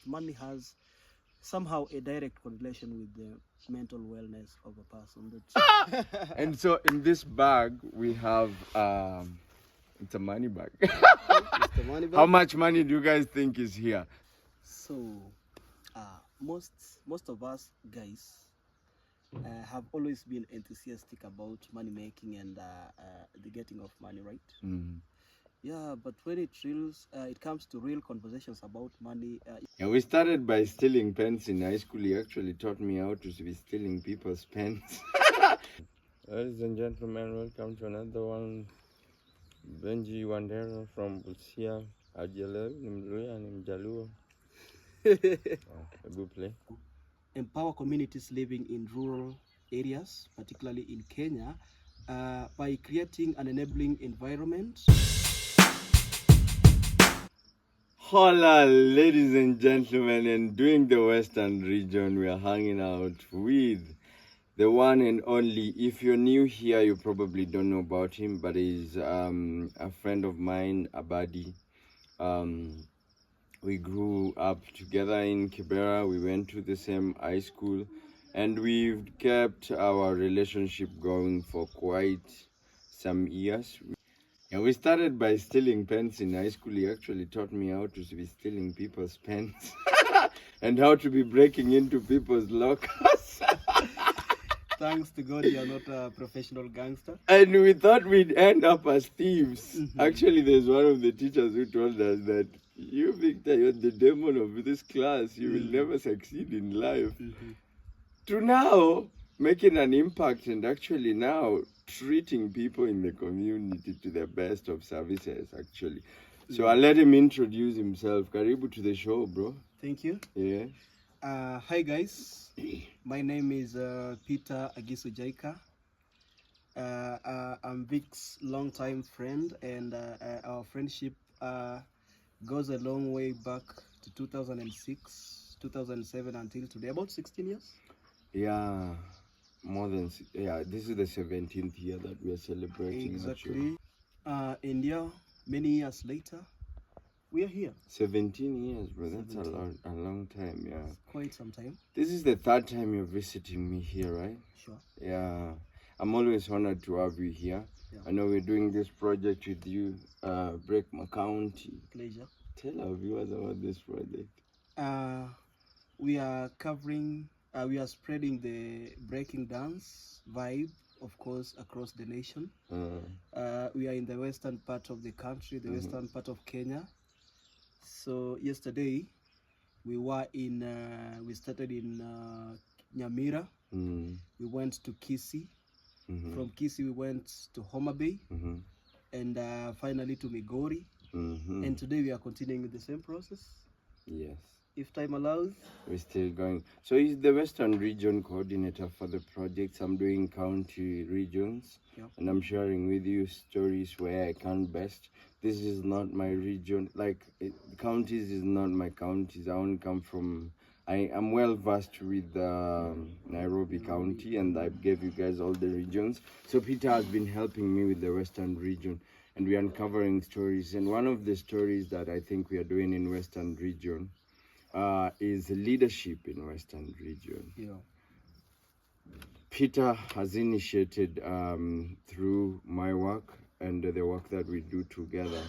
Money has somehow a direct correlation with the mental wellness of a person. That's And so in this bag we have it's a money bag. it's the money How bag. much money do you guys think is here? So, most of us guys have always been enthusiastic about money making and the getting of money, right? Yeah, but when it comes to real conversations about money. Yeah, we started by stealing pens in high school. He actually taught me how to be stealing people's pens. Ladies and gentlemen, welcome to another one. Benji Wandera from Busia. Ajele, Nimluya, Nimjaluo. A good play. Empower communities living in rural areas, particularly in Kenya, by creating an enabling environment. Hola, ladies and gentlemen, and during the Western region, we are hanging out with the one and only. If you're new here, you probably don't know about him, but he's a friend of mine, a buddy. We grew up together in Kibera. We went to the same high school, and we've kept our relationship going for quite some years. Yeah, we started by stealing pens in high school. He actually taught me how to be stealing people's pens and how to be breaking into people's lockers. Thanks to God, you're not a professional gangster. And we thought we'd end up as thieves. Actually, there's one of the teachers who told us that you, Victor, you're the demon of this class. You will never succeed in life. To now, making an impact and actually now treating people in the community to the best of services, actually. So I'll let him introduce himself. Karibu to the show, bro. Thank you. Yeah. Hi, guys. My name is Peter Agiso Jaika. I'm Vic's longtime friend, and our friendship goes a long way back to 2006, 2007 until today, about 16 years. Yeah, more than, yeah, this is the 17th year that we are celebrating. Exactly. India, many years later, we are here. 17 years, bro. That's a long time, yeah. It's quite some time. This is the third time you're visiting me here, right? Sure. Yeah. I'm always honored to have you here. Yeah. I know we're doing this project with you, Breakma County. Pleasure. Tell our viewers about this project. We are covering, we are spreading the breaking dance vibe, of course, across the nation. We are in the western part of the country, the western part of Kenya. So yesterday, we were in, we started in Nyamira. We went to Kisii. From Kisii, we went to Homa Bay. And finally to Migori. And today we are continuing with the same process. Yes. If time allows. We're still going. So he's the Western Region Coordinator for the projects. I'm doing county regions. Yep. And I'm sharing with you stories where I can best. This is not my region. Like, counties is not my counties. I only come from... I am well versed with Nairobi County, and I gave you guys all the regions. So Peter has been helping me with the Western region, and we are uncovering stories. And one of the stories that I think we are doing in Western region is leadership in Western region. Yeah. Peter has initiated through my work and the work that we do together.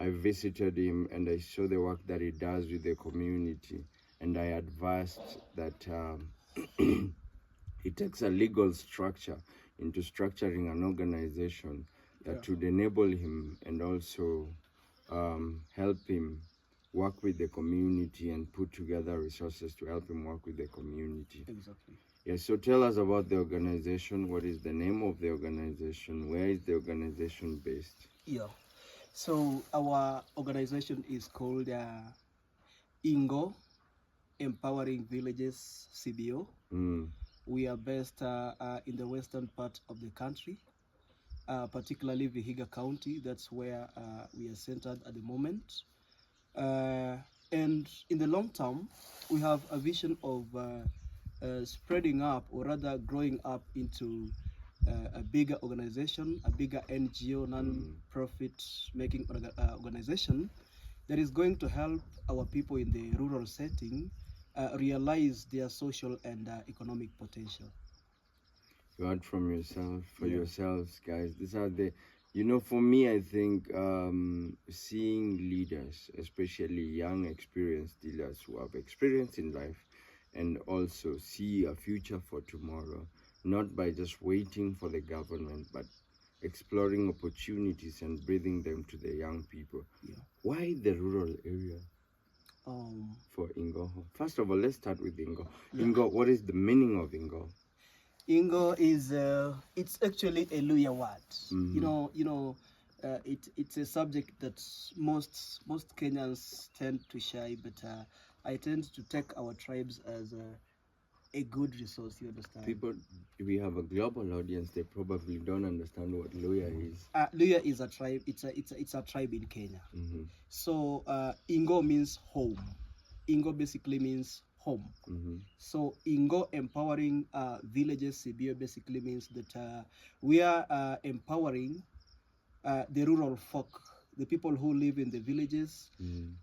I visited him and I saw the work that he does with the community. And I advised that he takes a legal structure into structuring an organization that would enable him and also help him work with the community and put together resources to help him work with the community. Exactly. Yes, so tell us about the organization. What is the name of the organization? Where is the organization based? Yeah. So our organization is called INGO, Empowering Villages CBO. We are based in the western part of the country, particularly Vihiga County. That's where we are centered at the moment. And in the long term, we have a vision of spreading up, or rather growing up into a bigger organization, a bigger NGO, non-profit making organization that is going to help our people in the rural setting realize their social and economic potential. You heard from yourself, for yourselves, guys. These are the, for me, I think seeing leaders, especially young, experienced leaders who have experience in life and also see a future for tomorrow, not by just waiting for the government, but exploring opportunities and breathing them to the young people. Why the rural area? For Ingo. First of all, let's start with Ingo. Ingo, what is the meaning of Ingo? Ingo is it's actually a Luya word. It's a subject that most Kenyans tend to shy, but I tend to take our tribes as a good resource. You understand? People, we have a global audience. They probably don't understand what Luya is. Luya is a tribe. It's a tribe in Kenya. So Ingo means home. Ingo basically means home. So Ingo empowering villages, CBO basically means that we are empowering the rural folk, the people who live in the villages,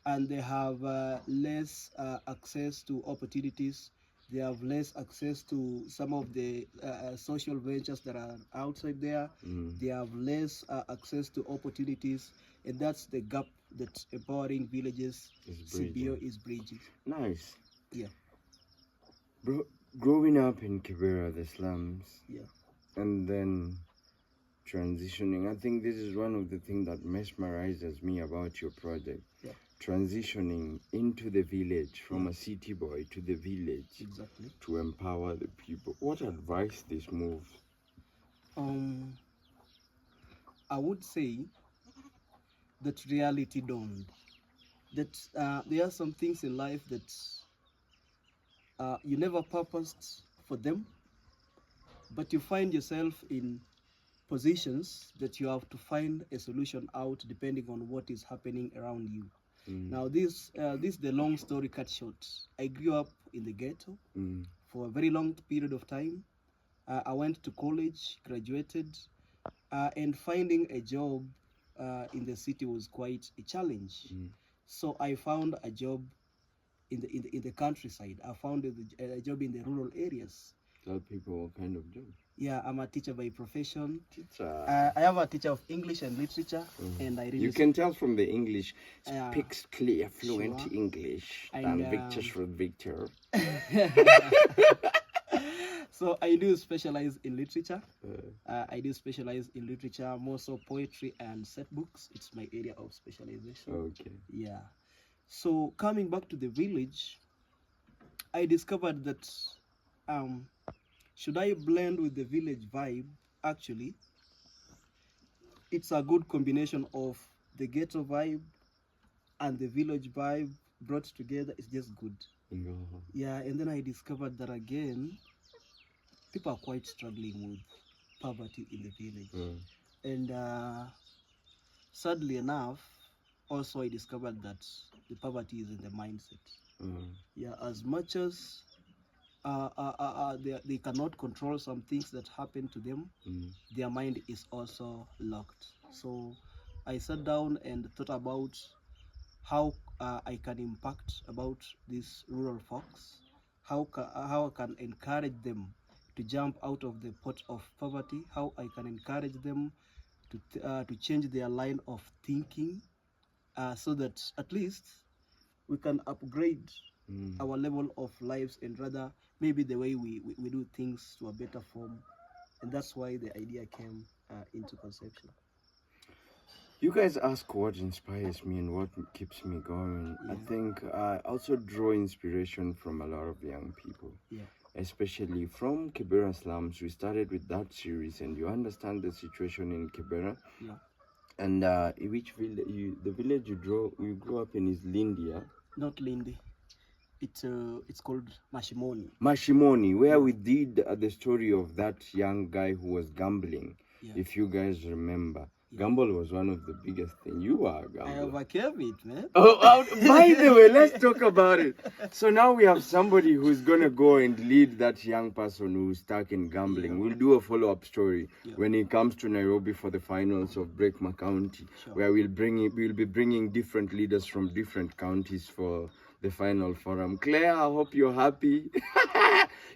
and they have less access to opportunities. They have less access to some of the social ventures that are outside there. They have less access to opportunities, and that's the gap that empowering villages CBO is bridging. Nice. Yeah. Bro, growing up in Kibera, the slums, and then transitioning, I think this is one of the things that mesmerizes me about your project. Transitioning into the village, from a city boy to the village, to empower the people. What advice this move? I would say that reality dawned. That there are some things in life that you never purposed for them, but you find yourself in positions that you have to find a solution out depending on what is happening around you. Now this is the long story cut short. I grew up in the ghetto for a very long period of time. I went to college, graduated, and finding a job in the city was quite a challenge. So I found a job in the countryside. I found a job in the rural areas. Tell people what kind of job. Yeah, I'm a teacher by profession. Teacher. I have a teacher of English and literature, and I really you can tell from the English, speaks clear, fluent English, and Victor's from Victor. So I do specialize in literature. I do specialize in literature, more so poetry and set books. It's my area of specialization. Okay. Yeah. So coming back to the village, I discovered that should I blend with the village vibe? Actually, it's a good combination of the ghetto vibe and the village vibe brought together. It's just good. Yeah, and then I discovered that again, people are quite struggling with poverty in the village. And sadly enough, also I discovered that the poverty is in the mindset. Yeah, as much as they cannot control some things that happen to them, their mind is also locked. So I sat down and thought about how I can impact about these rural folks, how I can encourage them to jump out of the pot of poverty, how I can encourage them to change their line of thinking, so that at least we can upgrade our level of lives, and rather maybe the way we do things to a better form. And that's why the idea came into conception. You guys ask what inspires me and what keeps me going. I think I also draw inspiration from a lot of young people, especially from Kibera slums. We started with that series, and you understand the situation in Kibera. And which village? The village you grew up in is Lindy, Not Lindy. It's called Mashimoni. Mashimoni, where we did the story of that young guy who was gambling, if you guys remember. Gamble was one of the biggest things. You are a gambler. I overcame it, man. By the way, let's talk about it. So now we have somebody who's going to go and lead that young person who's stuck in gambling. Yeah. We'll do a follow-up story Yeah. when he comes to Nairobi for the finals of Breakma County, Sure. where we'll be bringing different leaders from different counties for the final forum. Claire, I hope you're happy.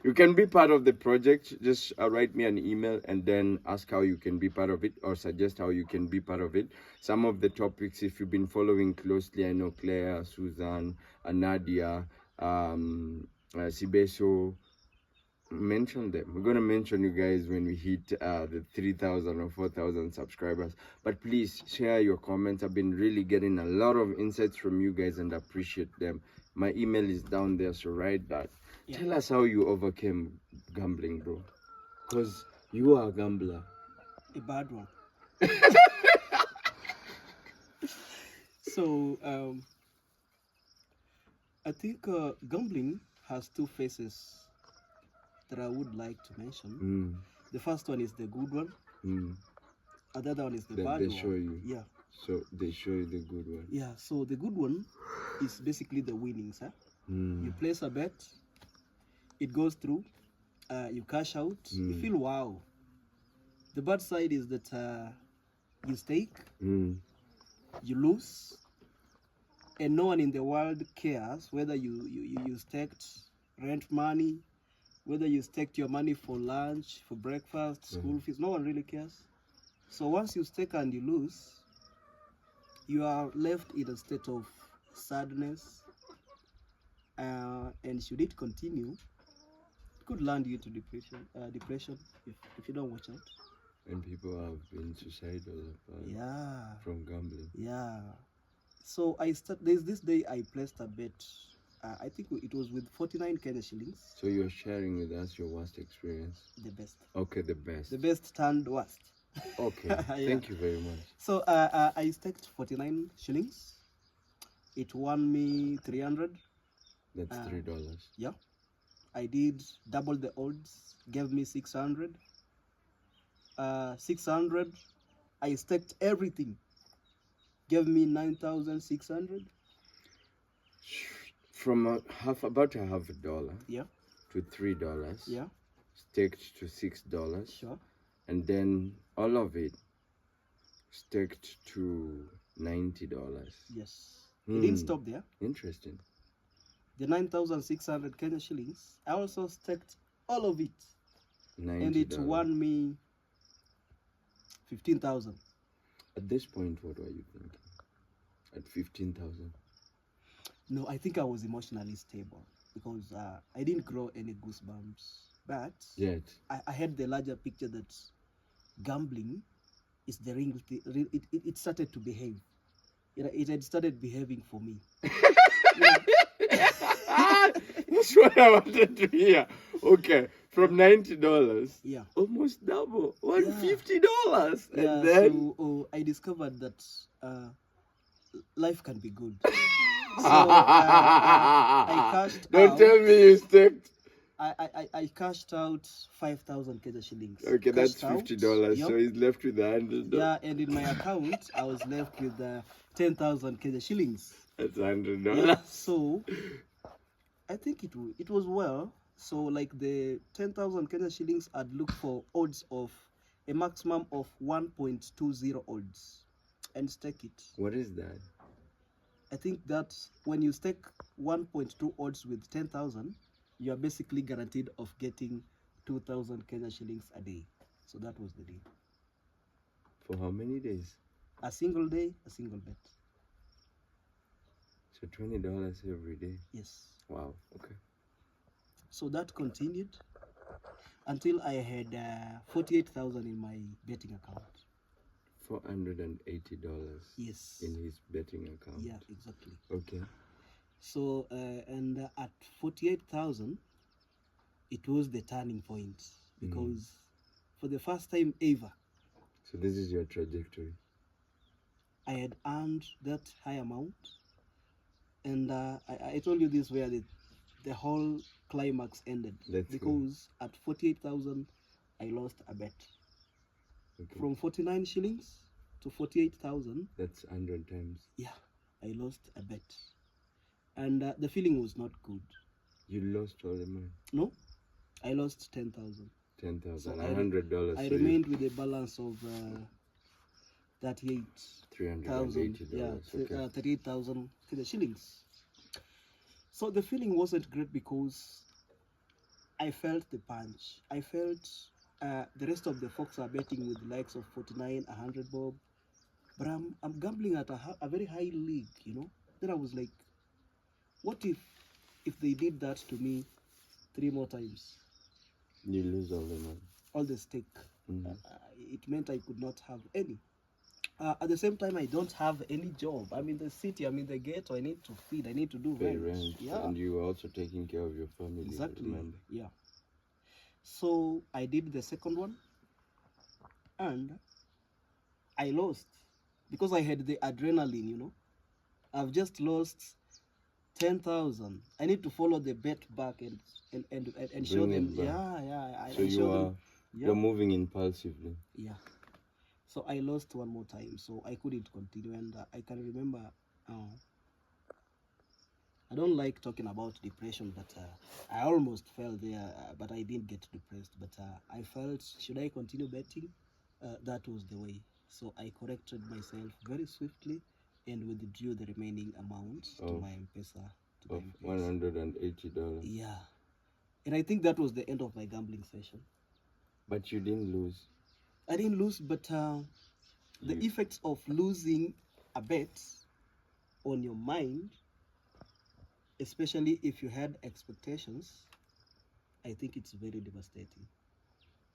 You can be part of the project. Just write me an email and then ask how you can be part of it, or suggest how you can be part of it. Some of the topics, if you've been following closely, I know Claire, Susan, Nadia, Sibeso, mention them. We're going to mention you guys when we hit the 3,000 or 4,000 subscribers. But please share your comments. I've been really getting a lot of insights from you guys and appreciate them. My email is down there, so write that. Yeah. Tell us how you overcame gambling, bro. Because you are a gambler. A bad one. So, I think gambling has two faces that I would like to mention. The first one is the good one. And the other one is the bad one. They show you. Yeah. So they show you the good one. Yeah. So the good one is basically the winnings. Huh? You place a bet, it goes through, you cash out, you feel wow. The bad side is that you stake, you lose, and no one in the world cares whether you staked rent money, whether you staked your money for lunch, for breakfast, school fees. No one really cares. So once you stake and you lose, you are left in a state of sadness, and should it continue, it could land you to depression if you don't watch out. And people have been suicidal from gambling. Yeah. So there's this day I placed a bet. I think it was with 49 Kenya shillings. So you're sharing with us your worst experience? The best. Okay, the best. The best turned worst. Okay, thank you very much. So I staked 49 shillings. It won me 300. That's $3. Yeah. I did double the odds, gave me 600. 600. I staked everything, gave me 9,600. From about a half a dollar, yeah, to $3, yeah, staked to $6, sure, and then all of it staked to $90. Yes, it didn't stop there. Interesting. The 9,600 Kenya shillings, I also staked all of it, $90. And it won me 15,000. At this point, what were you thinking? At 15,000? No, I think I was emotionally stable because I didn't grow any goosebumps. But yet I had the larger picture that gambling is the real thing. It started to behave. It had started behaving for me. That's what I wanted to hear. Okay, from $90, yeah, almost double, $150, yeah. And then I discovered that life can be good. So I cashed out. Don't tell me you staked. I cashed out 5,000 Kenya shillings. Okay, that's $50. Yep. So he's left with $100. Yeah, and in my account, I was left with 10,000 Kenya shillings. That's $100. Yeah, so I think it was well. So like the 10,000 Kenya shillings, I'd look for odds of a maximum of 1.20 odds and stake it. What is that? I think that when you stake 1.2 odds with 10,000, you are basically guaranteed of getting 2,000 Kenya shillings a day. So that was the deal. For how many days? A single day, a single bet. So $20 every day? Yes. Wow, okay. So that continued until I had 48,000 in my betting account. $480. Yes. In his betting account. Yeah, exactly. Okay. So and at 48,000, it was the turning point because for the first time ever. So this is your trajectory. I had earned that high amount, and I told you this where the whole climax ended. Because at 48,000, I lost a bet. Okay. From 49 shillings, to 48,000. That's 100 times. Yeah, I lost a bet. And the feeling was not good. You lost all the money? No, I lost 10,000. 10,000, so $100. I remained with a balance of 38,000. Yeah, okay. 38,000 shillings. So the feeling wasn't great because I felt the punch. I felt the rest of the folks are betting with the likes of 49, 100 bob. But I'm gambling at a very high league, you know. Then I was like, what if they did that to me 3 more times? You lose all the money. All the stake. It meant I could not have any. At the same time, I don't have any job. I'm in the city, I'm in the ghetto. I need to feed, I need to do Pay rent. Yeah. And you are also taking care of your family. Exactly. Remember? Yeah. So I did the second one and I lost because I had the adrenaline, you know. I've just lost 10,000. I need to follow the bet back and show them. Yeah. So you're moving impulsively. Yeah. So I lost one more time, so I couldn't continue. And I can remember, I don't like talking about depression, but I almost fell there, but I didn't get depressed. But I felt, should I continue betting? That was the way. So I corrected myself very swiftly and withdrew the remaining amount to my M-Pesa. Of $180. Yeah. And I think that was the end of my gambling session. But you didn't lose. I didn't lose, but the effects of losing a bet on your mind, especially if you had expectations, I think it's very devastating.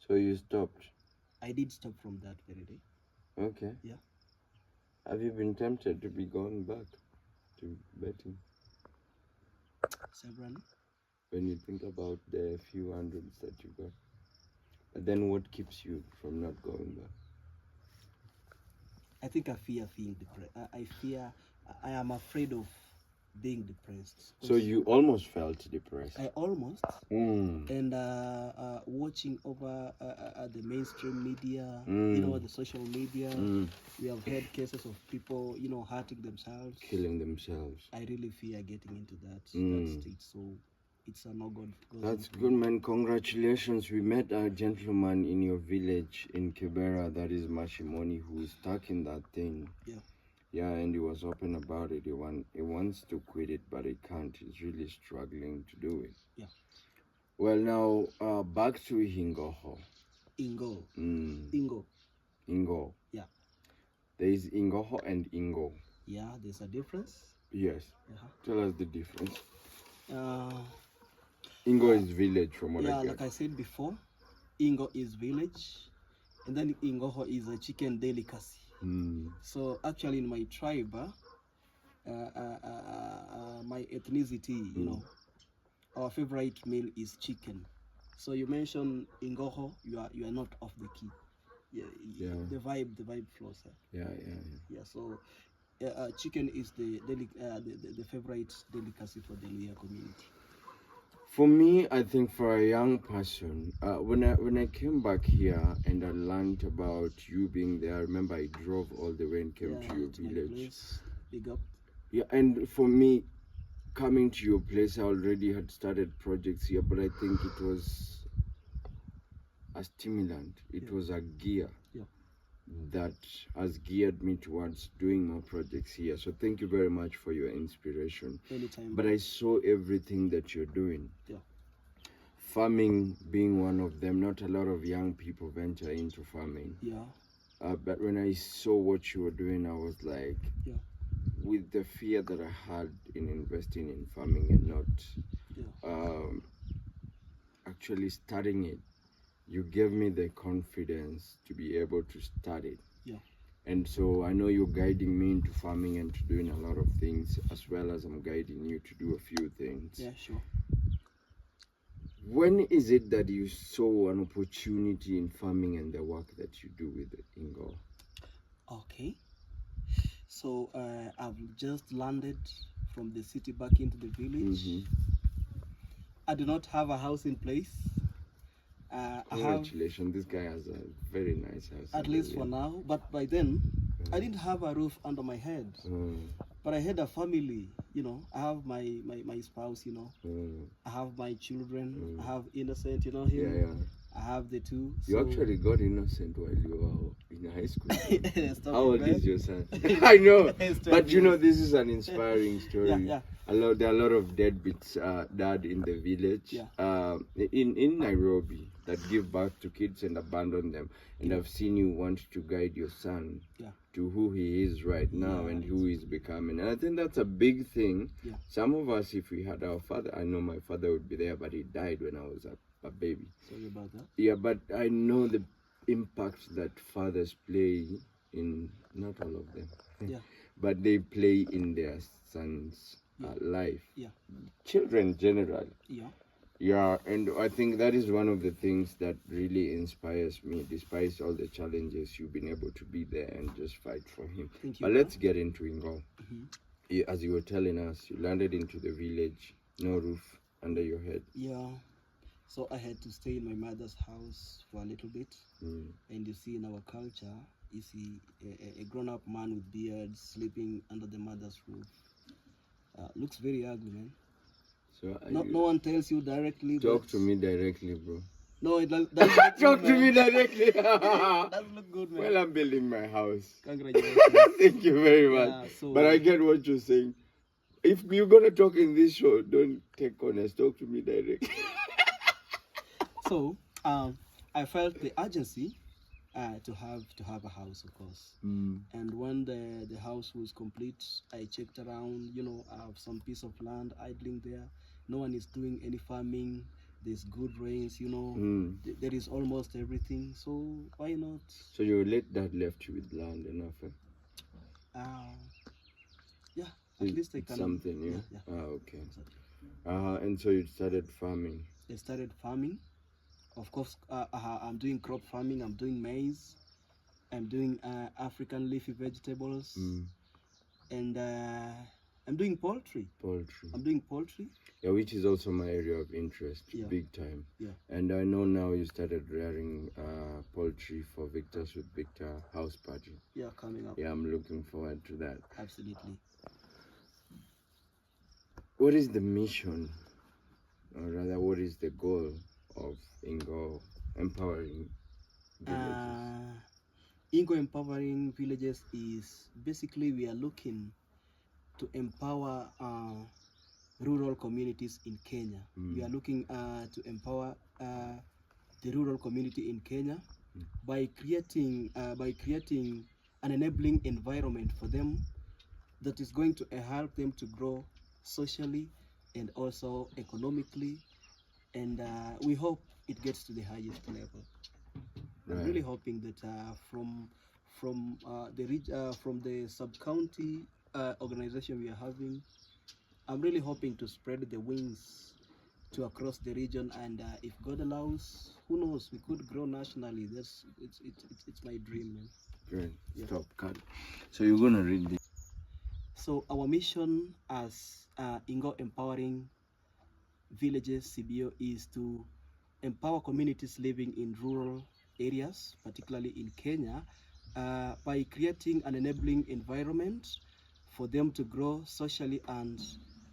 So you stopped? I did stop from that very day. Okay. Yeah. Have you been tempted to be going back to betting? Severally. When you think about the few hundreds that you got, but then what keeps you from not going back? I think I fear being depressed. I am afraid of being depressed. So you almost felt depressed? I almost. And watching over the mainstream media, you know, the social media, we have heard cases of people, you know, hurting themselves. Killing themselves. I really fear getting into that state. So it's a no good. That's good, man. Congratulations. We met a gentleman in your village in Kibera, that is Mashimoni, who is stuck in that thing. Yeah. Yeah, and he was open about it. He wants to quit it, but he can't. He's really struggling to do it. Yeah. Well, now, back to Ingoho. Ingo. Ingo. Yeah. There is Ingoho and Ingo. Yeah, there's a difference. Yes. Tell us the difference. Ingo is village from what I get. Yeah, like I said before, Ingo is village, and then Ingoho is a chicken delicacy. So actually in my tribe, my ethnicity, you know, our favorite meal is chicken. So you mentioned Ingoho, you are not off the key. Yeah. The vibe flows. Yeah. So chicken is the favorite delicacy for the Luya community. For me, I think for a young person, when I came back here and I learned about you being there, I remember I drove all the way and came to your village. Big up. Yeah, and for me, coming to your place, I already had started projects here, but I think it was a stimulant. It was a gear that has geared me towards doing more projects here. So thank you very much for your inspiration. Anytime. But I saw everything that you're doing. Yeah. Farming being one of them. Not a lot of young people venture into farming. Yeah. But when I saw what you were doing, I was like, with the fear that I had in investing in farming and not actually starting it, you gave me the confidence to be able to start it. Yeah. And so I know you're guiding me into farming and to doing a lot of things, as well as I'm guiding you to do a few things. Yeah, sure. When is it that you saw an opportunity in farming and the work that you do with Ingo? Okay. So I've just landed from the city back into the village. I do not have a house in place. Congratulations, this guy has a very nice house. At least for now, but by then, I didn't have a roof under my head, but I had a family. I have my spouse. I have my children. I have Innocent. Him. Yeah. I have the two. You actually got Innocent while you were in high school. How old is your son? I know, but this is an inspiring story. Yeah. There are a lot of deadbeats dad in the village, in Nairobi, that give birth to kids and abandon them. And I've seen you want to guide your son to who he is right now and who he's becoming. And I think that's a big thing. Some of us, if we had our father, I know my father would be there, but he died when I was a baby. Sorry about that. Yeah, but I know the impact that fathers play in, not all of them, but they play in their sons' life. Children generally. Yeah, and I think that is one of the things that really inspires me, despite all the challenges. You've been able to be there and just fight for him. Thank you. But let's get into Ingo. As you were telling us, you landed into the village, no roof under your head. Yeah. So I had to stay in my mother's house for a little bit. And you see, in our culture, you see a grown-up man with beard sleeping under the mother's roof. Looks very ugly, man. So no one tells you directly. Talk to me directly, bro. No, it doesn't talk to me directly. Doesn't look good, man. Well, I'm building my house. Congratulations. Thank you very much. But I get what you're saying. If you're gonna talk in this show, don't take corners. Talk to me directly. So, I felt the urgency to have a house, of course. And when the house was complete, I checked around. I have some piece of land idling there. No one is doing any farming. There's good rains. There is almost everything. So why not? So your late dad left you with land enough? Yeah. At least I can. Something, yeah. Yeah. Okay. Exactly. And so you started farming. I started farming. Of course, I'm doing crop farming. I'm doing maize. I'm doing African leafy vegetables. And I'm doing poultry. I'm doing poultry. Yeah, which is also my area of interest, big time. Yeah. And I know now you started rearing poultry for Victor's with Victor house party. Yeah, coming up. Yeah, I'm looking forward to that. Absolutely. What is the mission, or rather, what is the goal of Ingo empowering villages? Ingo empowering villages is basically we are looking to empower rural communities in Kenya. We are looking to empower the rural community in Kenya by creating an enabling environment for them that is going to help them to grow socially and also economically, and we hope it gets to the highest level. I'm really hoping that from the sub-county organization we are having, I'm really hoping to spread the wings to across the region, and if God allows, who knows, we could grow nationally. It's my dream, man. Great. Yeah. Stop, cut. So you're gonna read this. So our mission as Ingo Empowering Villages CBO is to empower communities living in rural areas, particularly in Kenya, by creating an enabling environment for them to grow socially and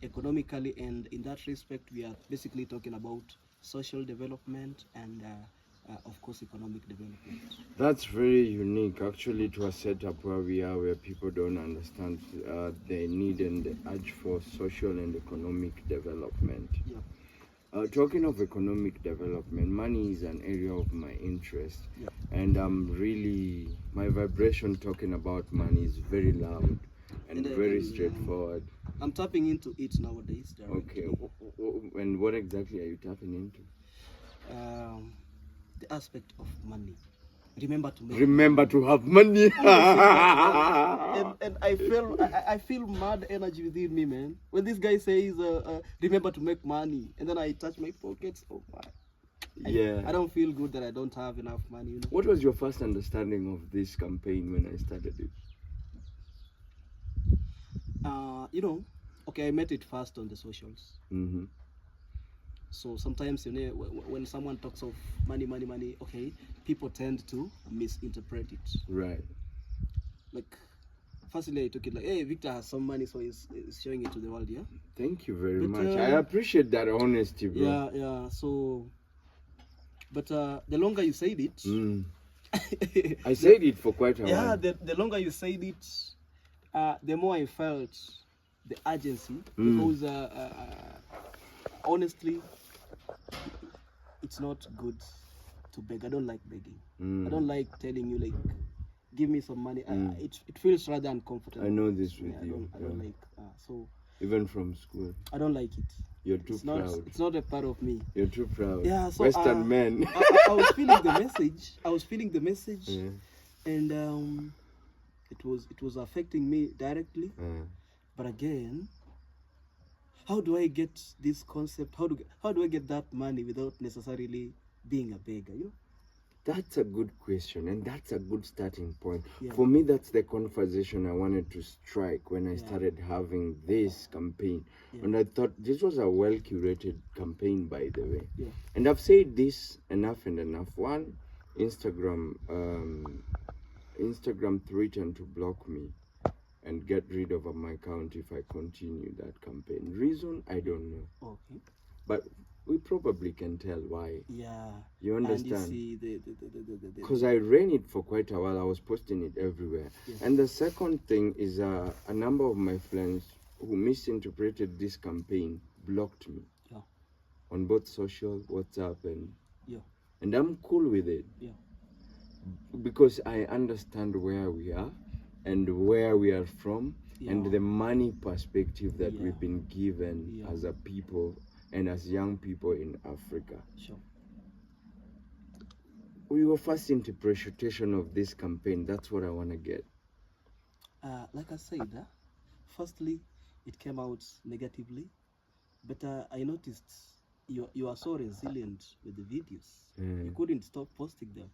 economically. And in that respect, we are basically talking about social development and of course economic development. That's very unique actually to a setup where we are, where people don't understand the need and the urge for social and economic development. Talking of economic development, money is an area of my interest, and my vibration talking about money is very loud and very straightforward. I'm tapping into it nowadays. Okay, and what exactly are you tapping into? The aspect of money. Remember to have money. and I feel mad energy within me, man. When this guy says remember to make money, and then I touch my pockets. Oh my. I don't feel good that I don't have enough money. What was your first understanding of this campaign when I started it? Okay, I met it first on the socials. So sometimes, when someone talks of money, okay, people tend to misinterpret it. Right. like, firstly I took it like, hey, Victor has some money, so he's showing it to the world, yeah. Thank you very much. I appreciate that honesty, bro. Yeah. So, but the longer you said it, I said it for quite a while. Yeah, the longer you said it, the more I felt the urgency, because honestly, it's not good to beg. I don't like begging. I don't like telling you, like, give me some money. It feels rather uncomfortable. I know this with you. I don't like so. Even from school. I don't like it. You're too proud. It's not a part of me. You're too proud. Yeah, so Western men. I was feeling the message. And it was affecting me directly. But again, how do I get this concept? How do I get that money without necessarily being a beggar? You know? That's a good question, and that's a good starting point. Yeah. For me, that's the conversation I wanted to strike when I started having this campaign. And I thought this was a well-curated campaign, by the way. Yeah. And I've said this enough and enough. One, Instagram threatened to block me and get rid of my account if I continue that campaign. Reason, I don't know. Okay. But we probably can tell why. Yeah. You understand? And you see because I ran it for quite a while. I was posting it everywhere. Yes. And the second thing is a number of my friends who misinterpreted this campaign blocked me. Yeah. On both social, WhatsApp, and I'm cool with it. Yeah. Because I understand where we are and where we are from, and the money perspective that we've been given as a people and as young people in Africa. Sure. Your first interpretation of this campaign, that's what I want to get. Like I said, firstly, it came out negatively, but I noticed you are so resilient with the videos. You couldn't stop posting them.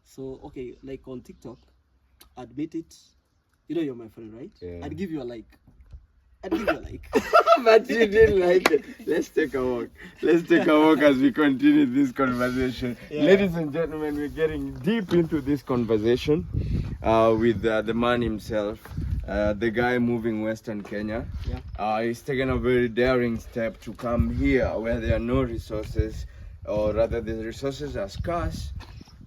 So, okay, like on TikTok, admit it. You know you're my friend, right? Yeah. I'd give you a like. But you didn't like it. Let's take a walk. Let's take a walk as we continue this conversation. Yeah. Ladies and gentlemen, we're getting deep into this conversation with the man himself, the guy moving Western Kenya. Yeah. He's taken a very daring step to come here where there are no resources, or rather the resources are scarce,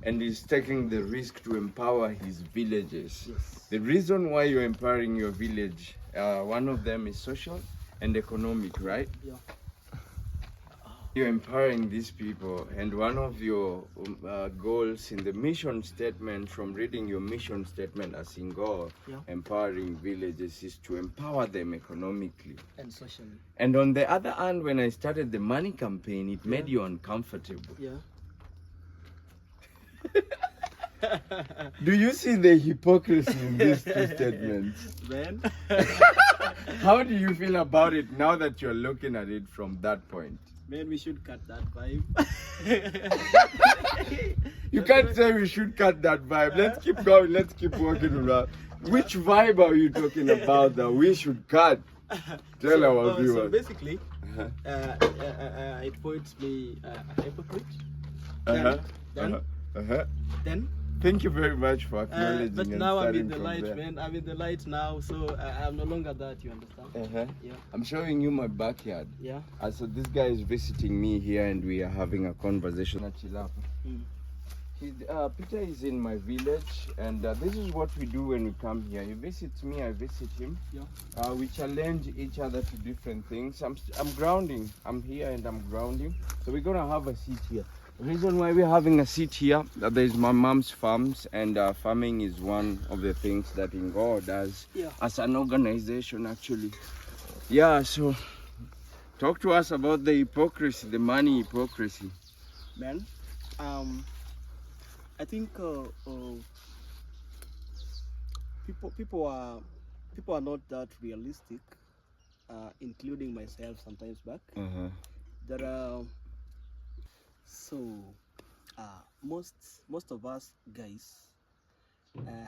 and he's taking the risk to empower his villages. Yes. The reason why you're empowering your village, one of them is social and economic, right? Yeah. You're empowering these people, and one of your goals in the mission statement, from reading your mission statement as in goal, empowering villages, is to empower them economically and socially. And on the other hand, when I started the money campaign, it made you uncomfortable. Yeah. Do you see the hypocrisy in these two statements? Man. How do you feel about it now that you're looking at it from that point? Man, we should cut that vibe. You can't say we should cut that vibe. Let's keep going. Let's keep working around. Which vibe are you talking about that we should cut? Tell our viewers. So basically, it points me a hypocrite. Then. Thank you very much for acknowledging. But now I'm in the light, man. I'm in the light now, so I'm no longer that. You understand? Yeah. I'm showing you my backyard. Yeah. So this guy is visiting me here, and we are having a conversation. Peter is in my village, and this is what we do when we come here. He visits me, I visit him. Yeah. We challenge each other to different things. I'm grounding. I'm here and I'm grounding. So we're gonna have a seat here. The reason why we're having a seat here, there's my mom's farms, and farming is one of the things that Ingo does as an organization, actually. Yeah, so talk to us about the hypocrisy, the money hypocrisy. Man, I think people are not that realistic, including myself sometimes back. There are most of us guys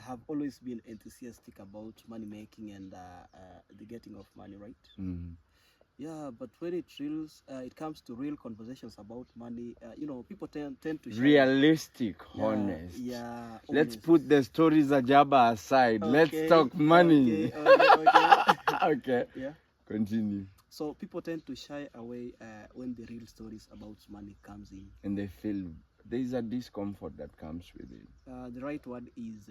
have always been enthusiastic about money making and the getting of money, right? Yeah, but when it comes to real conversations about money, people tend to realistic, yeah, honest. Yeah, Let's honest. put the stories ajaba aside. Okay, Let's talk money. Okay. Okay. Yeah. Continue. So people tend to shy away when the real stories about money comes in, and they feel there is a discomfort that comes with it. The right word is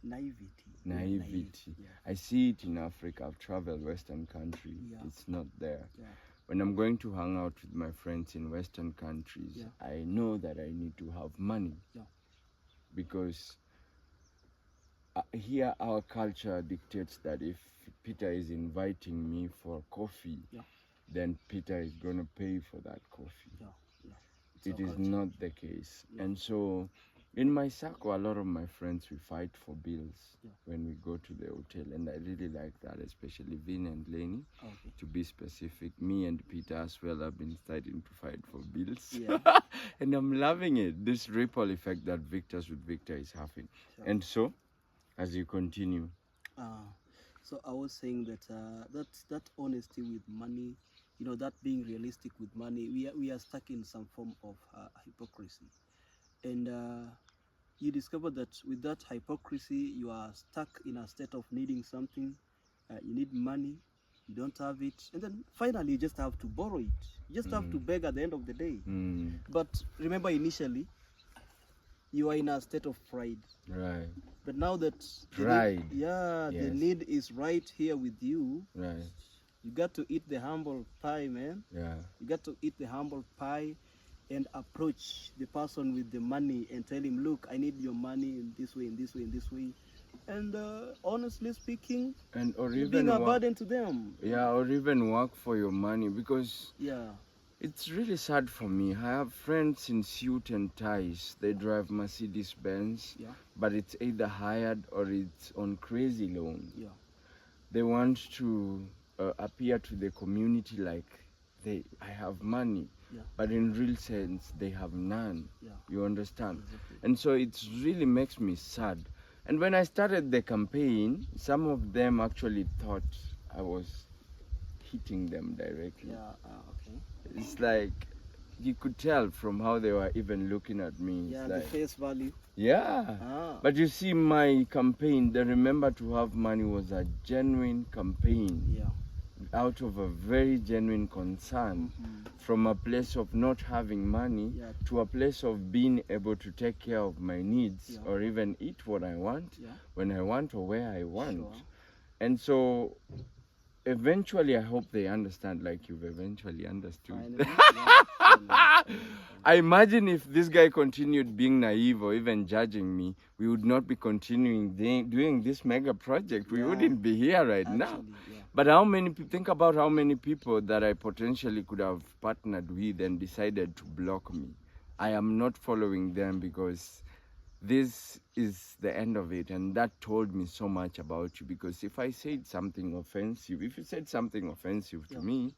naivety. Naivety. Yeah. I see it in Africa. I've traveled Western country. Yeah. It's not there. Yeah. When I'm going to hang out with my friends in Western countries, Yeah. I know that I need to have money. Yeah. Because here our culture dictates that if Peter is inviting me for coffee, yeah, then Peter is going to pay for that coffee. Yeah. Yeah. It is not the case. Yeah. And so in my circle, a lot of my friends, we fight for bills when we go to the hotel. And I really like that, especially Vin and Lenny. Okay. To be specific, me and Peter as well have been starting to fight for bills. Yeah. And I'm loving it, this ripple effect that Victor's with Victor is having. Sure. And so, as you continue. So I was saying that that honesty with money, that being realistic with money, we are stuck in some form of hypocrisy. And you discover that with that hypocrisy, you are stuck in a state of needing something. You need money, you don't have it, and then finally you just have to borrow it. You just have to beg at the end of the day. But remember, initially, you are in a state of pride. Right. But now that pride, the need is right here with you. Right. You got to eat the humble pie, man. Yeah. You got to eat the humble pie and approach the person with the money and tell him, look, I need your money in this way, in this way, in this way. And honestly speaking, or even being a burden to them. Yeah, or even work for your money, because yeah, it's really sad for me. I have friends in suit and ties. They drive Mercedes Benz, but it's either hired or it's on crazy loan. Yeah. They want to appear to the community like I have money, but in real sense they have none. You understand? Exactly. And so it really makes me sad. And when I started the campaign, some of them actually thought I was hitting them directly. Okay. It's like you could tell from how they were even looking at me. Yeah, it's like, the face value. Yeah. But you see, my campaign, the Remember to Have Money, was a genuine campaign. Yeah. Out of a very genuine concern, from a place of not having money to a place of being able to take care of my needs, or even eat what I want, when I want, or where I want. Sure. And so eventually I hope they understand, like you've eventually understood. I imagine if this guy continued being naive or even judging me, we would not be continuing doing this mega project. We wouldn't be here right now. But think about how many people that I potentially could have partnered with and decided to block me. I am not following them because this is the end of it. And that told me so much about you, because if I said something offensive, if you said something offensive to me,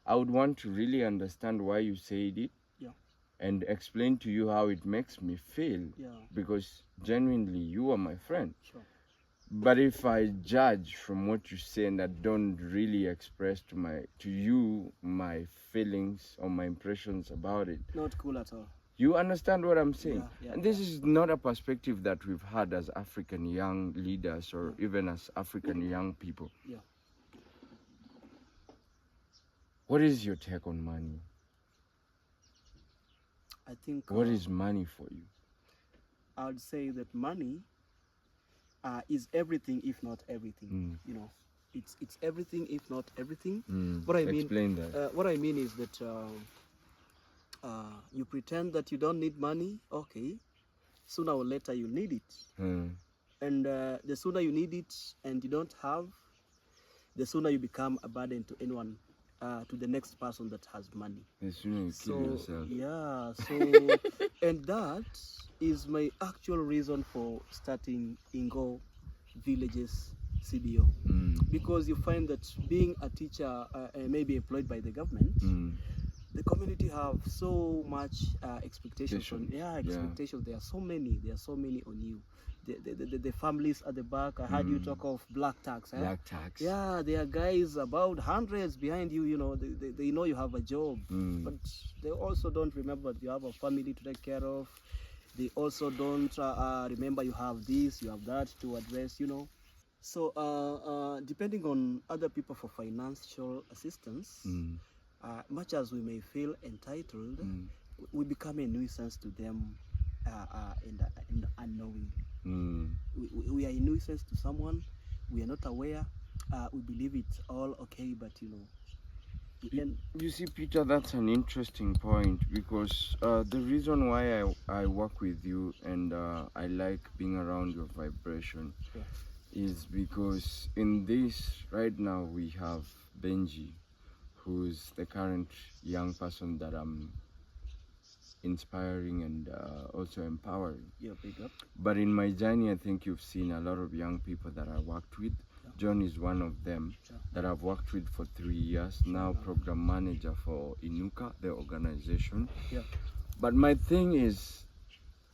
I would want to really understand why you said it and explain to you how it makes me feel, because genuinely you are my friend. Sure. But if I judge from what you say and I don't really express to you my feelings or my impressions about it, not cool at all. You understand what I'm saying? And this is not a perspective that we've had as African young leaders or even as African young people. Yeah. What is your take on money? I think. What is money for you? I would say that money is everything, if not everything. You know, it's everything, if not everything. What I mean. Explain that. What I mean is that you pretend that you don't need money. Okay, sooner or later you need it. And the sooner you need it and you don't have, the sooner you become a burden to anyone, to the next person that has money. The sooner you kill yourself. Yeah, so, and that is my actual reason for starting Ingo Villages CBO. Because you find that being a teacher, maybe employed by the government, the community have so much expectations. Expectations. There are so many on you. the families at the back. I heard you talk of black tax. Black tax. Yeah, there are guys about hundreds behind you. You know, they know you have a job, but they also don't remember that you have a family to take care of. They also don't remember you have this, you have that to address. You know, so depending on other people for financial assistance, much as we may feel entitled, we become a nuisance to them in the unknowing. We are a nuisance to someone. We are not aware. We believe it's all okay, but you know. You see, Peter, that's an interesting point, because the reason why I work with you and I like being around your vibration is because in this right now we have Benji, who's the current young person that I'm inspiring and also empowering. Yeah, big up. But in my journey, I think you've seen a lot of young people that I worked with. John is one of them that I've worked with for 3 years now, program manager for Inuka, the organization. But my thing is,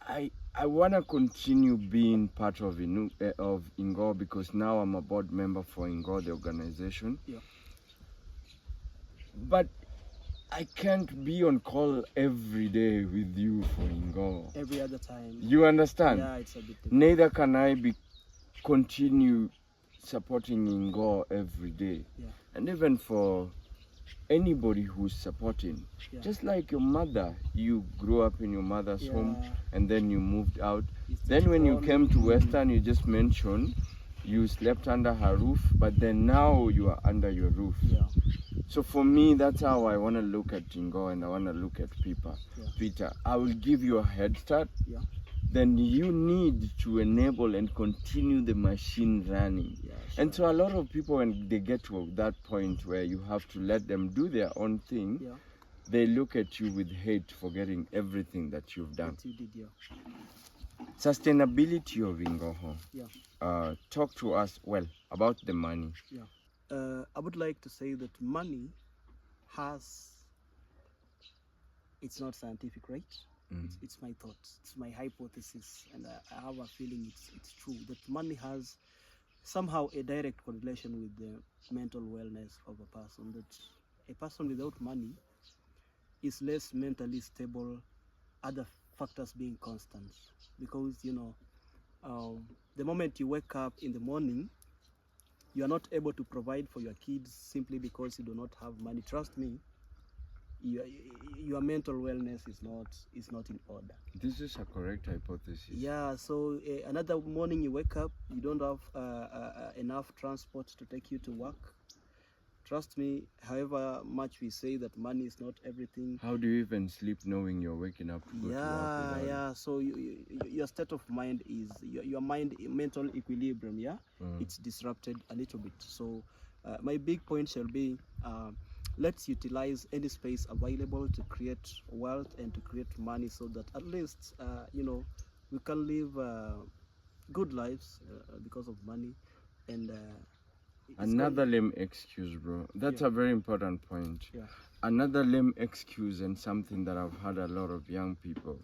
I want to continue being part of Ingo, because now I'm a board member for Ingo, the organization. But I can't be on call every day with you for Ingo. Every other time. You understand? Yeah, it's a bit difficult. Neither can I continue supporting Ingo every day. And even for anybody who's supporting, just like your mother, you grew up in your mother's home and then you moved out. Then when you came to Western, you just mentioned you slept under her roof, but then now you are under your roof. So for me, that's how I want to look at Ingo, and I want to look at Peter. I will give you a head start. Then you need to enable and continue the machine running. And so a lot of people, when they get to that point where you have to let them do their own thing, they look at you with hate, forgetting everything that you've done. That you did, Sustainability of Ingoho. Talk to us, about the money. I would like to say that money it's not scientific, right? It's my thoughts, it's my hypothesis, and I have a feeling it's true that money has somehow a direct correlation with the mental wellness of a person. That a person without money is less mentally stable, other factors being constant, because you know, the moment you wake up in the morning, you are not able to provide for your kids simply because you do not have money. Trust me, your mental wellness is not in order. This is a correct hypothesis. Yeah, so another morning you wake up, you don't have enough transport to take you to work. Trust me, however much we say that money is not everything. How do you even sleep knowing you're waking up to go to work? Yeah, so your state of mind is, your mental equilibrium, it's disrupted a little bit. So my big point shall be, let's utilize any space available to create wealth and to create money, so that at least, you know, we can live good lives because of money. And another lame excuse, bro. That's a very important point. Another lame excuse, and something that I've had a lot of young people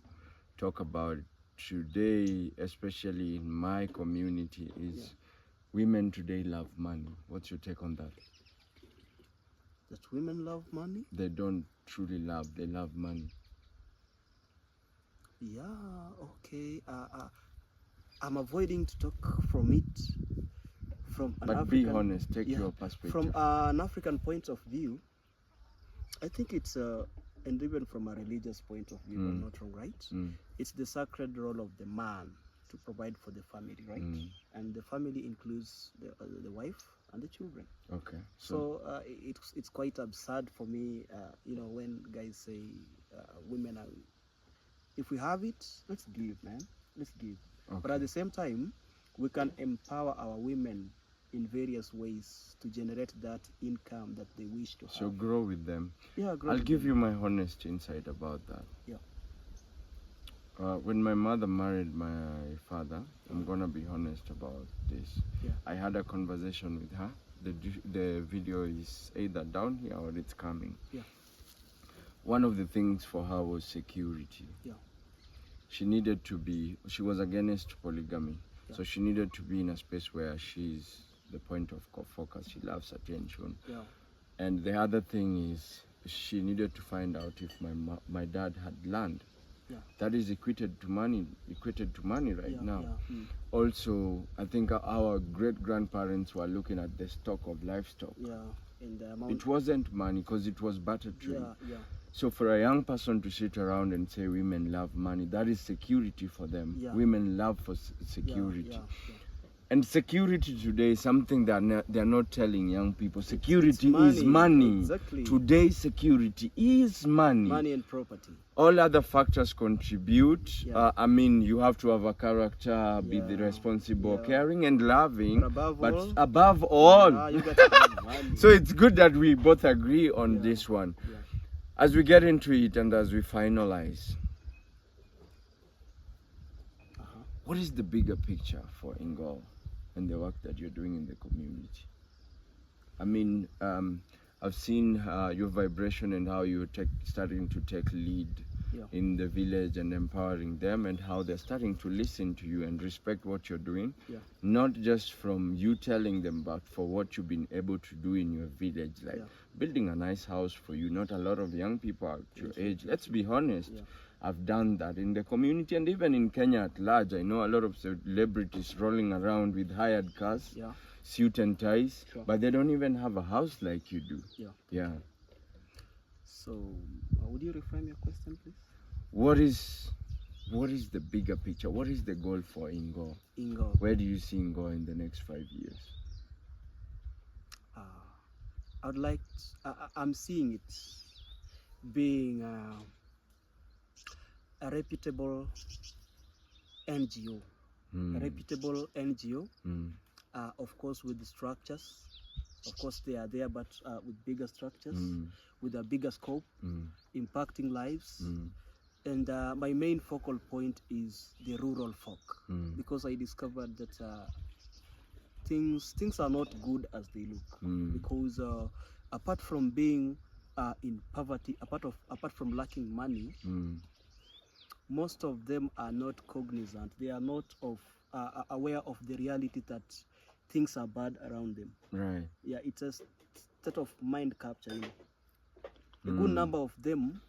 talk about today, especially in my community, is women today love money. What's your take on that? That women love money? They don't truly love, they love money. Yeah, okay. I'm avoiding to talk from it. But be honest, take your perspective. From an African point of view, I think it's, and even from a religious point of view, I'm not wrong, right? It's the sacred role of the man to provide for the family, right? And the family includes the wife and the children. Okay. So it's quite absurd for me, you know, when guys say women are, if we have it, let's give, man. Let's give. Okay. But at the same time, we can empower our women in various ways to generate that income that they wish to have. So grow with them. Yeah, grow. I'll give you my honest insight about that. When my mother married my father, I'm gonna be honest about this. I had a conversation with her. The video is either down here or it's coming. One of the things for her was security. She needed to be, she was against polygamy. So she needed to be in a space where she's the point of focus. She loves attention. Yeah. And the other thing is, she needed to find out if my dad had land. Yeah. That is equated to money right now. Yeah. Also, I think our great-grandparents were looking at the stock of livestock. Yeah. And the amount. It wasn't money because it was barter trade. Yeah. So for a young person to sit around and say women love money, that is security for them. Yeah. Women love for security. Yeah. And security today is something that they're not telling young people. Security is money. Exactly. Today's security is money. Money and property. All other factors contribute. Yeah. I mean, you have to have a character, be the responsible, caring and loving. But above all, you got to have money. So it's good that we both agree on this one. Yeah. As we get into it and as we finalize, what is the bigger picture for Ingol and the work that you're doing in the community? I mean, I've seen your vibration and how you're starting to take lead in the village and empowering them, and how they're starting to listen to you and respect what you're doing. Not just from you telling them, but for what you've been able to do in your village, like building a nice house for you. Not a lot of young people at your age, let's be honest, I've done that in the community and even in Kenya at large. I know a lot of celebrities rolling around with hired cars, suit and ties, but they don't even have a house like you do. Yeah. So, would you reframe your question, please? What is the bigger picture? What is the goal for Ingol? Where do you see Ingol in the next 5 years? I'd like. I'm seeing it being a reputable NGO. A reputable NGO. Of course, with the structures. Of course, they are there, but with bigger structures, with a bigger scope, impacting lives. And my main focal point is the rural folk, because I discovered that things are not good as they look. Because apart from being in poverty, apart from lacking money, most of them are not cognizant. They are not aware of the reality that things are bad around them. Right. Yeah, it's a state of mind capture. A good number of them,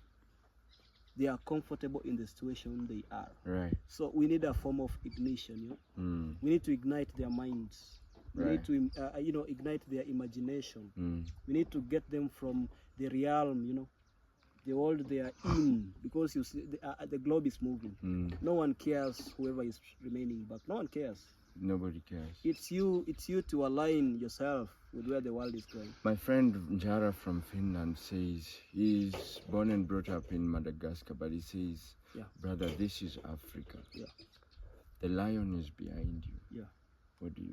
they are comfortable in the situation they are. Right. So we need a form of ignition. We need to ignite their minds. We need to ignite their imagination. We need to get them from the realm, the world they are in, because you see the globe is moving. No one cares whoever is remaining back. No one cares. Nobody cares. It's you to align yourself with where the world is going. My friend Njara from Finland says he's born and brought up in Madagascar, but he says, brother, this is Africa. The lion is behind you. What do?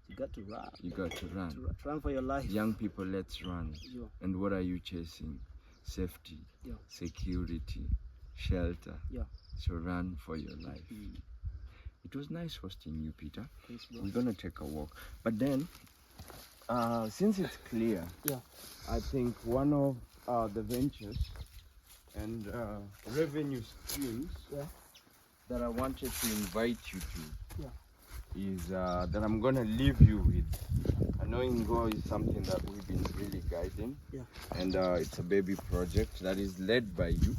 You got to run. You got to run. Run for your life. Young people, let's run. And what are you chasing? Safety, security, shelter. So run for your life. It was nice hosting you, Peter. Thanks, bro. We're gonna take a walk, but then since it's clear, I think one of the ventures and revenue streams that I wanted to invite you to is that I'm gonna leave you with. Knowing Go is something that we've been really guiding, and it's a baby project that is led by you,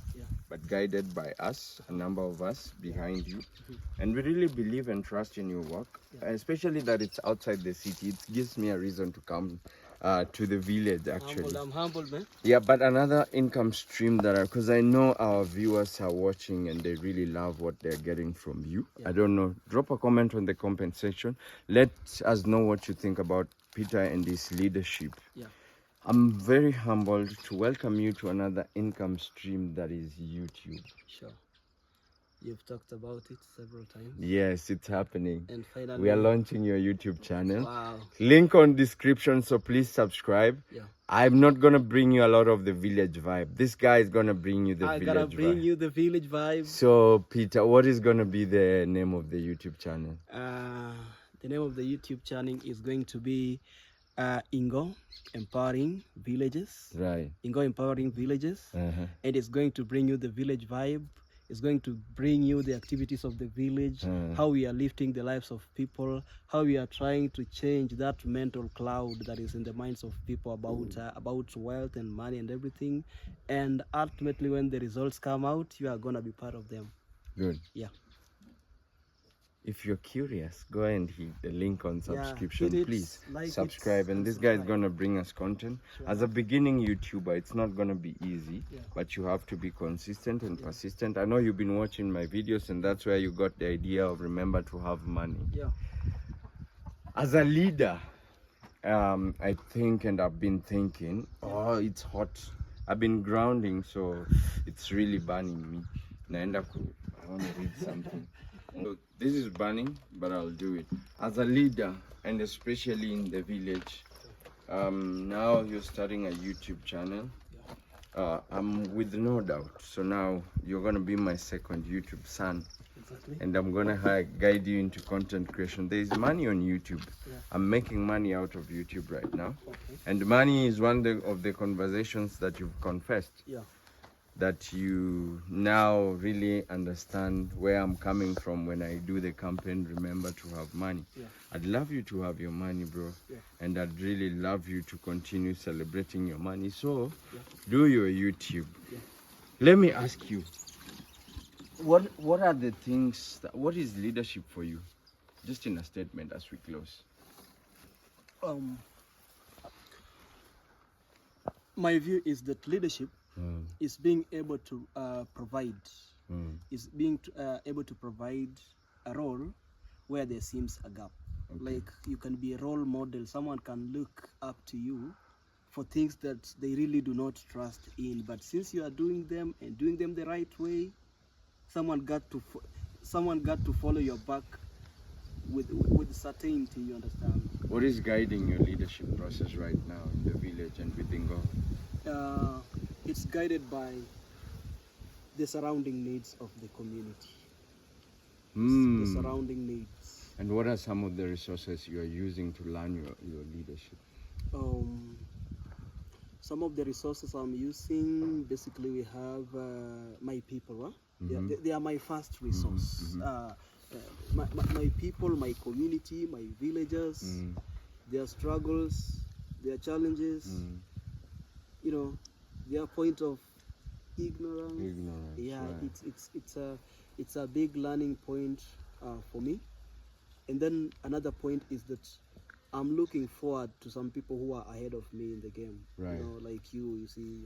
but guided by us, a number of us behind you. And we really believe and trust in your work, especially that it's outside the city. It gives me a reason to come to the village, actually. I'm humble, man. Yeah, but another income stream because I know our viewers are watching and they really love what they're getting from you. I don't know. Drop a comment on the comment section. Let us know what you think about Peter and his leadership. I'm very humbled to welcome you to another income stream that is YouTube. Sure. You've talked about it several times. Yes, it's happening. And finally, we are launching your YouTube channel. Wow. Link on description, so please subscribe. I'm not gonna bring you a lot of the village vibe. This guy is gonna bring you the village vibe. I gotta bring you the village vibe. So Peter, what is gonna be the name of the YouTube channel? The name of the YouTube channel is going to be Ingo Empowering Villages. Right. Ingo Empowering Villages. And it's going to bring you the village vibe. It's going to bring you the activities of the village, how we are lifting the lives of people, how we are trying to change that mental cloud that is in the minds of people about wealth and money and everything. And ultimately, when the results come out, you are going to be part of them. Good. Yeah. If you're curious, go and hit the link on subscription. Hit it, Please like subscribe. And this guy is going to bring us content. Sure. As a beginning YouTuber, it's not going to be easy, but you have to be consistent and persistent. I know you've been watching my videos, and that's where you got the idea of remember to have money. Yeah. As a leader, I think, and I've been thinking, oh, it's hot. I've been grounding, so it's really burning me. I want to read something. So this is burning, but I'll do it. As a leader, and especially in the village, now you're starting a YouTube channel. I'm with no doubt. So now you're going to be my second YouTube son. Exactly. And I'm going to guide you into content creation. There is money on YouTube. I'm making money out of YouTube right now. And money is one of the conversations that you've confessed. That you now really understand where I'm coming from when I do the campaign, remember to have money. I'd love you to have your money, bro. And I'd really love you to continue celebrating your money. So, do your YouTube. Let me ask you, what are the things, what is leadership for you? Just in a statement as we close. My view is that leadership is being able to provide, is being able to provide a role where there seems a gap. Like you can be a role model, someone can look up to you for things that they really do not trust in, but since you are doing them and doing them the right way, someone got to follow your back with certainty, you understand. What is guiding your leadership process right now in the village and within God? It's guided by the surrounding needs of the community. The surrounding needs. And what are some of the resources you are using to learn your leadership? Some of the resources I'm using, basically we have my people. They are my first resource. My people, my community, my villagers, their struggles, their challenges, their point of ignorance. Right. It's a big learning point for me. And then another point is that I'm looking forward to some people who are ahead of me in the game. Right. Like you see,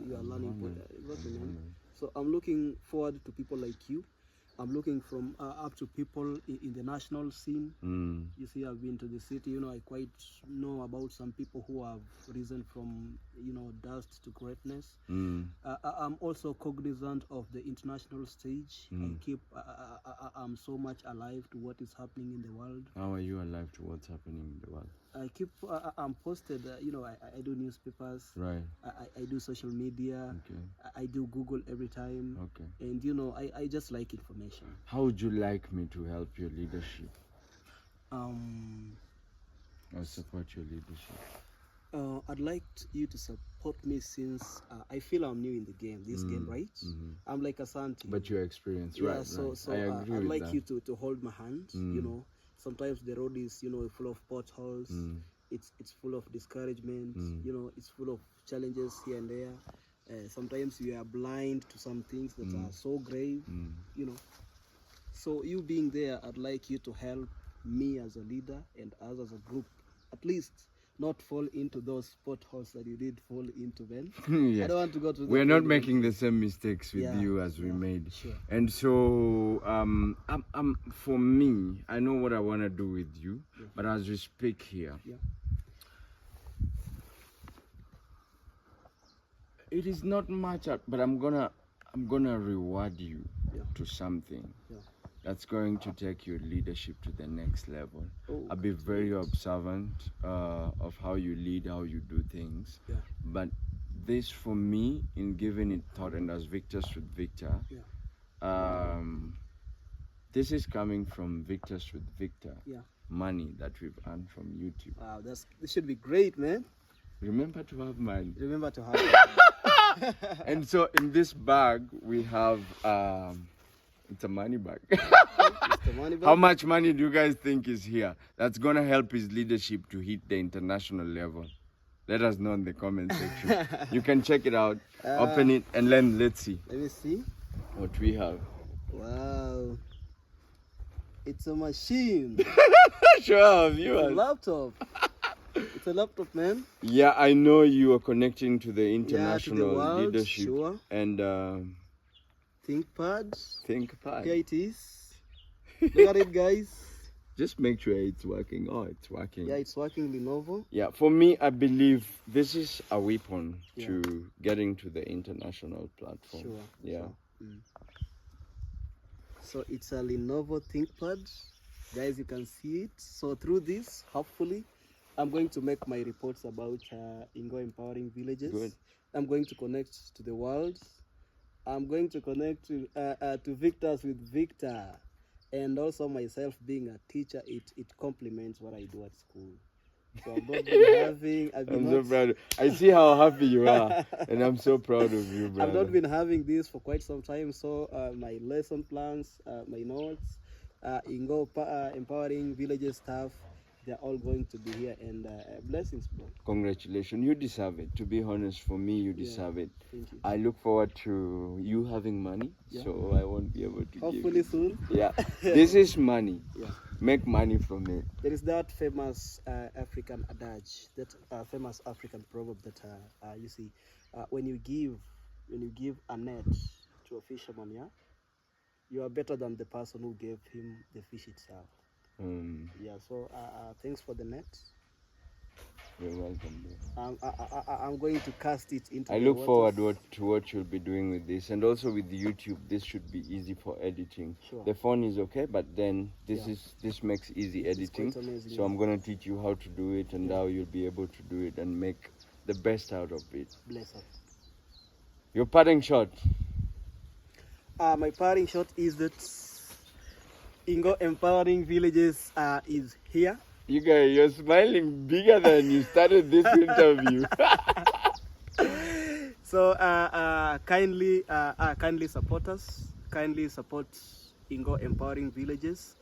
you are learning. So I'm looking forward to people like you. I'm looking from up to people in the national scene. You see, I've been to the city. I quite know about some people who have risen from, dust to greatness. I'm also cognizant of the international stage. I'm so much alive to what is happening in the world. How are you alive to what's happening in the world? I'm posted. I do newspapers. Right. I do social media. Okay. I do Google every time. Okay. And I just like information. How would you like me to help your leadership? Or support your leadership? I'd like you to support me since I feel I'm new in the game. This game, right? I'm like a son to you. But you're experienced, right? So I agree I'd with like that. you to hold my hand. Sometimes the road is full of potholes. It's full of discouragement. It's full of challenges here and there. Sometimes you are blind to some things that are so grave. So you being there, I'd like you to help me as a leader and us as a group, at least not fall into those potholes that you did fall into, Ben. Yes. I don't want to go to. We're not making the same mistakes with you as we made. Sure. And so, for me, I know what I want to do with you, but as we speak here, it is not much, but I'm gonna reward you to something that's going to take your leadership to the next level. I'll be very observant of how you lead, how you do things. But this, for me, in giving it thought, and as Victors with Victor, this is coming from Victors with Victor. Money that we've earned from YouTube. Wow, this should be great, man. Remember to have money. Remember to have money. And so in this bag we have it's a money bag. It's the money bag. How much money do you guys think is here? That's gonna help his leadership to hit the international level. Let us know in the comment section. You can check it out, open it, and then let's see. Let me see what we have. Wow, it's a machine. Show our It's a viewers. laptop. It's a laptop, man. Yeah, I know you are connecting to the international to the world, leadership. sure. And ThinkPad. ThinkPad. Here it is. Look at it, guys. Just make sure it's working. Oh, it's working. Yeah, it's working, Lenovo. Yeah, for me, I believe this is a weapon to getting to the international platform. Sure. Yeah. Sure. So it's a Lenovo ThinkPad. Guys, you can see it. So through this, hopefully, I'm going to make my reports about Ingo empowering villages. Good. I'm going to connect to the world. I'm going to connect to Victors with Victor. And also myself being a teacher, it complements what I do at school. So I've not been I'm so proud. I see how happy you are, and I'm so proud of you, brother. I've not been having this for quite some time, so my lesson plans, my notes, Ingo empowering villages staff, they're all going to be here, and blessings, bro. Congratulations, you deserve it. To be honest, for me, you deserve it. Thank you. I look forward to you having money, so I won't be able to hopefully give soon. Yeah, this is money. Yeah. Make money from it. There is that famous African adage, that famous African proverb that you see, when you give a net to a fisherman, you are better than the person who gave him the fish itself. Yeah, so thanks for the net. You're welcome, bro. I'm going to cast it into I the look waters. forward to what you'll be doing with this, and also with YouTube. This should be easy for editing. Sure. The phone is okay, but then this makes easy editing. quite amazing, So I'm gonna teach you how to do it, and how you'll be able to do it and make the best out of it. Bless us. Your parting shot. My parting shot is that Ingo empowering villages is here. You guys, you're smiling bigger than you started this interview. So kindly support us. Kindly support Ingo empowering villages.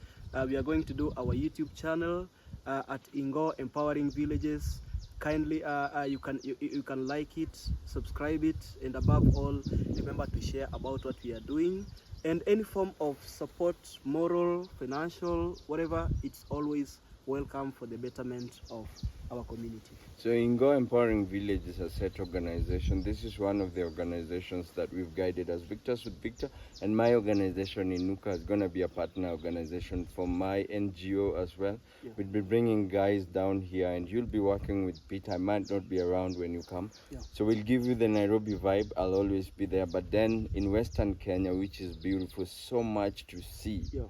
We are going to do our YouTube channel at Ingo empowering villages. Kindly you can like it, subscribe it, and above all, remember to share about what we are doing. And any form of support, moral, financial, whatever, it's always welcome for the betterment of our community. So Ingo Empowering Village is a set organization. This is one of the organizations that we've guided as Victors with Victor, and my organization Inuka is going to be a partner organization for my NGO as well. Yeah. We'll be bringing guys down here, and you'll be working with Peter. I might not be around when you come. Yeah. So we'll give you the Nairobi vibe. I'll always be there. But then in Western Kenya, which is beautiful, so much to see. Yeah.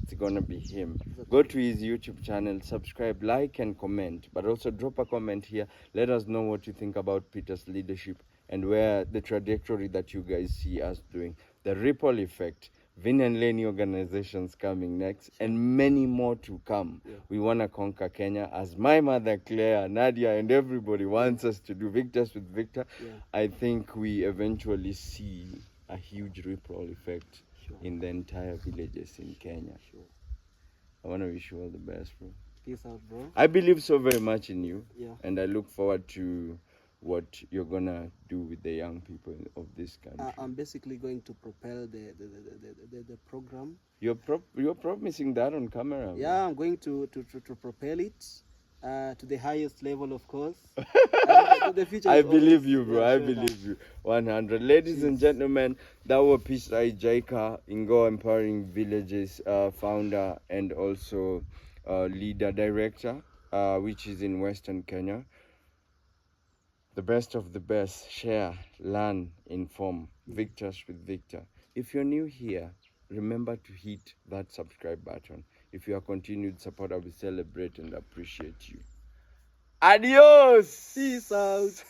It's gonna be him. Go to his YouTube channel, subscribe, like, and comment. But also drop a comment here. Let us know what you think about Peter's leadership and where the trajectory that you guys see us doing. The ripple effect, Vin and Lenny organizations coming next, and many more to come. Yeah. We wanna conquer Kenya, as my mother Claire, Nadia, and everybody wants us to do. Victors with Victor. Yeah. I think we eventually see a huge ripple effect in the entire villages in Kenya. Sure. I want to wish you all the best, bro. Peace out, bro. I believe so very much in you. Yeah. And I look forward to what you're going to do with the young people of this country. I'm basically going to propel the program. You're promising that on camera? Yeah, bro. I'm going to propel it to the highest level, of course. The future I believe you, bro. I believe you. 100. Ladies and gentlemen, that was Pisai Jaika, Ingo Empowering Villages founder and also leader director, which is in Western Kenya. The best of the best. Share, learn, inform. Victors with Victor. If you're new here, remember to hit that subscribe button. If you are continued support, I will celebrate and appreciate you. Adios! Peace out!